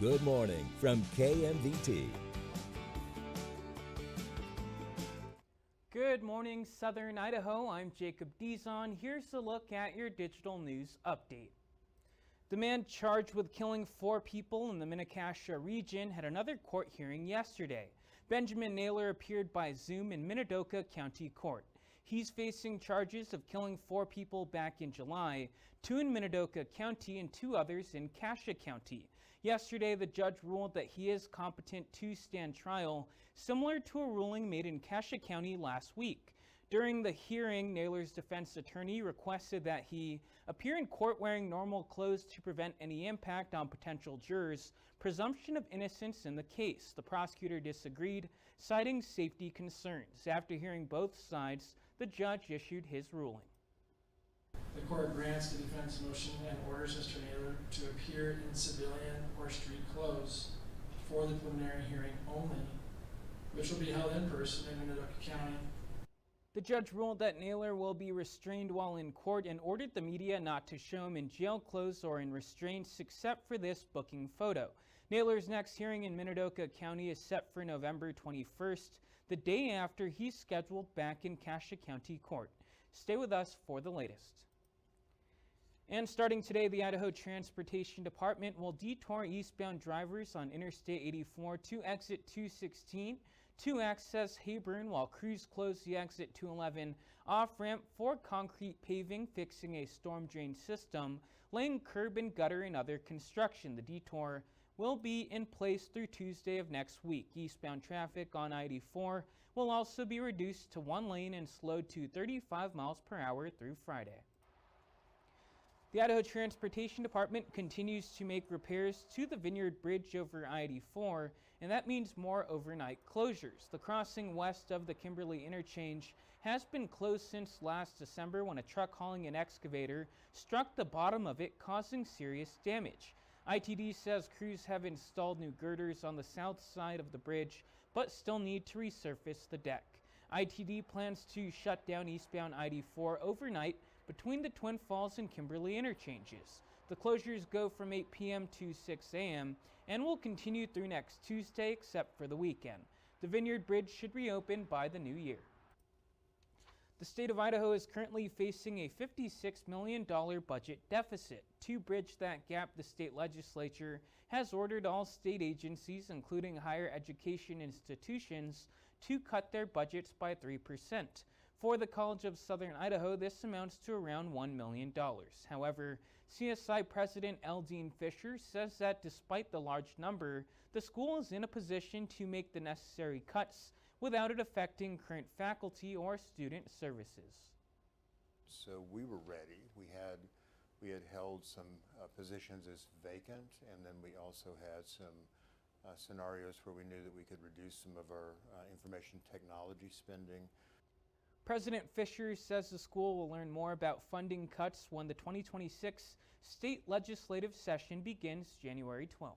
Good morning from KMVT. Good morning, Southern Idaho. I'm Jacob Dizon. Here's a look at your digital news update. The man charged with killing 4 people in the Mini-Cassia region had another court hearing yesterday. Benjamin Naylor appeared by Zoom in Minidoka County Court. He's facing charges of killing 4 people back in July, 2 in Minidoka County and 2 others in Cassia County. Yesterday, the judge ruled that he is competent to stand trial, similar to a ruling made in Cassia County last week. During the hearing, Naylor's defense attorney requested that he appear in court wearing normal clothes to prevent any impact on potential jurors' presumption of innocence in the case. The prosecutor disagreed, citing safety concerns. After hearing both sides, the judge issued his ruling. The court grants the defense motion and orders Mr. Naylor to appear in civilian or street clothes for the preliminary hearing only, which will be held in person in Minidoka County. The judge ruled that Naylor will be restrained while in court and ordered the media not to show him in jail clothes or in restraints except for this booking photo. Naylor's next hearing in Minidoka County is set for November 21st, the day after he's scheduled back in Cassia County Court. Stay with us for the latest. And starting today, the Idaho Transportation Department will detour eastbound drivers on Interstate 84 to exit 216 to access Heyburn, while crews close the exit 211 off-ramp for concrete paving, fixing a storm drain system, laying curb and gutter, and other construction. The detour will be in place through Tuesday of next week. Eastbound traffic on I-84 will also be reduced to 1 lane and slowed to 35 miles per hour through Friday. The Idaho Transportation Department continues to make repairs to the Vineyard Bridge over I-84, and that means more overnight closures. The crossing west of the Kimberly interchange has been closed since last December when a truck hauling an excavator struck the bottom of it, causing serious damage. ITD says crews have installed new girders on the south side of the bridge, but still need to resurface the deck. ITD plans to shut down eastbound I-84 overnight between the Twin Falls and Kimberly interchanges. The closures go from 8 p.m. to 6 a.m. and will continue through next Tuesday except for the weekend. The Vineyard Bridge should reopen by the new year. The state of Idaho is currently facing a $56 million budget deficit. To bridge that gap, the state legislature has ordered all state agencies, including higher education institutions, to cut their budgets by 3%. For the College of Southern Idaho, this amounts to around $1 million. However, CSI President Eldine Fisher says that despite the large number, the school is in a position to make the necessary cuts without it affecting current faculty or student services. So we were ready. We had held some positions as vacant, and then we also had some scenarios where we knew that we could reduce some of our information technology spending. President Fisher says the school will learn more about funding cuts when the 2026 state legislative session begins January 12th.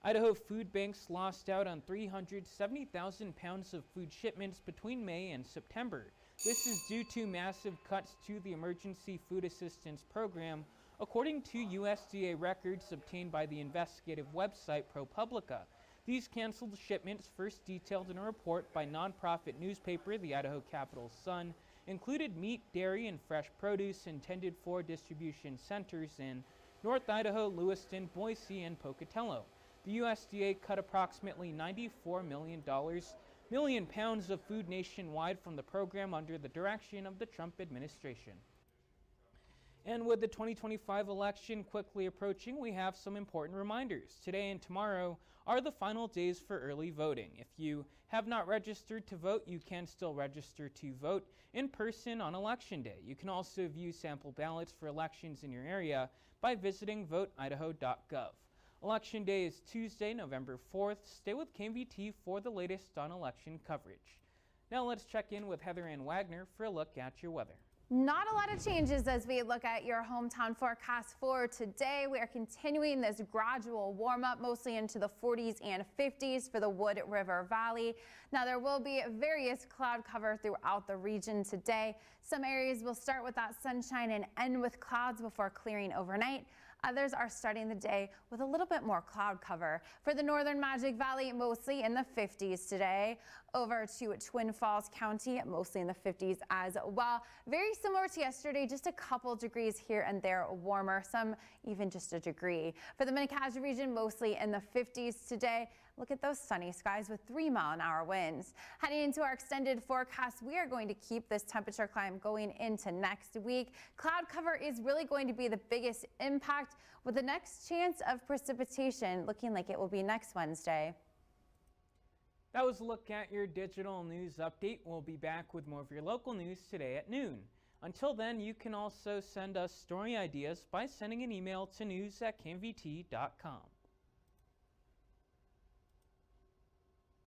Idaho food banks lost out on 370,000 pounds of food shipments between May and September. This is due to massive cuts to the Emergency Food Assistance Program, according to USDA records obtained by the investigative website ProPublica. These canceled shipments, first detailed in a report by nonprofit newspaper the Idaho Capital Sun, included meat, dairy, and fresh produce intended for distribution centers in North Idaho, Lewiston, Boise, and Pocatello. The USDA cut approximately $94 million pounds of food nationwide from the program under the direction of the Trump administration. And with the 2025 election quickly approaching, we have some important reminders. Today and tomorrow are the final days for early voting. If you have not registered to vote, you can still register to vote in person on Election Day. You can also view sample ballots for elections in your area by visiting voteidaho.gov. Election Day is Tuesday, November 4th. Stay with KMVT for the latest on election coverage. Now let's check in with Heather Ann Wagner for a look at your weather. Not a lot of changes as we look at your hometown forecast for today. We are continuing this gradual warm up mostly into the 40s and 50s for the Wood River Valley. Now there will be various cloud cover throughout the region today. Some areas will start with that sunshine and end with clouds before clearing overnight. Others are starting the day with a little bit more cloud cover. For the northern Magic Valley, mostly in the 50s today. Over to Twin Falls County, mostly in the 50s as well. Very similar to yesterday, just a couple degrees here and there warmer, some even just a degree. For the Mini-Cassia region, mostly in the 50s today. Look at those sunny skies with 3-mile-an-hour winds. Heading into our extended forecast, we are going to keep this temperature climb going into next week. Cloud cover is really going to be the biggest impact, with the next chance of precipitation looking like it will be next Wednesday. That was a look at your digital news update. We'll be back with more of your local news today at noon. Until then, you can also send us story ideas by sending an email to news@kmvt.com.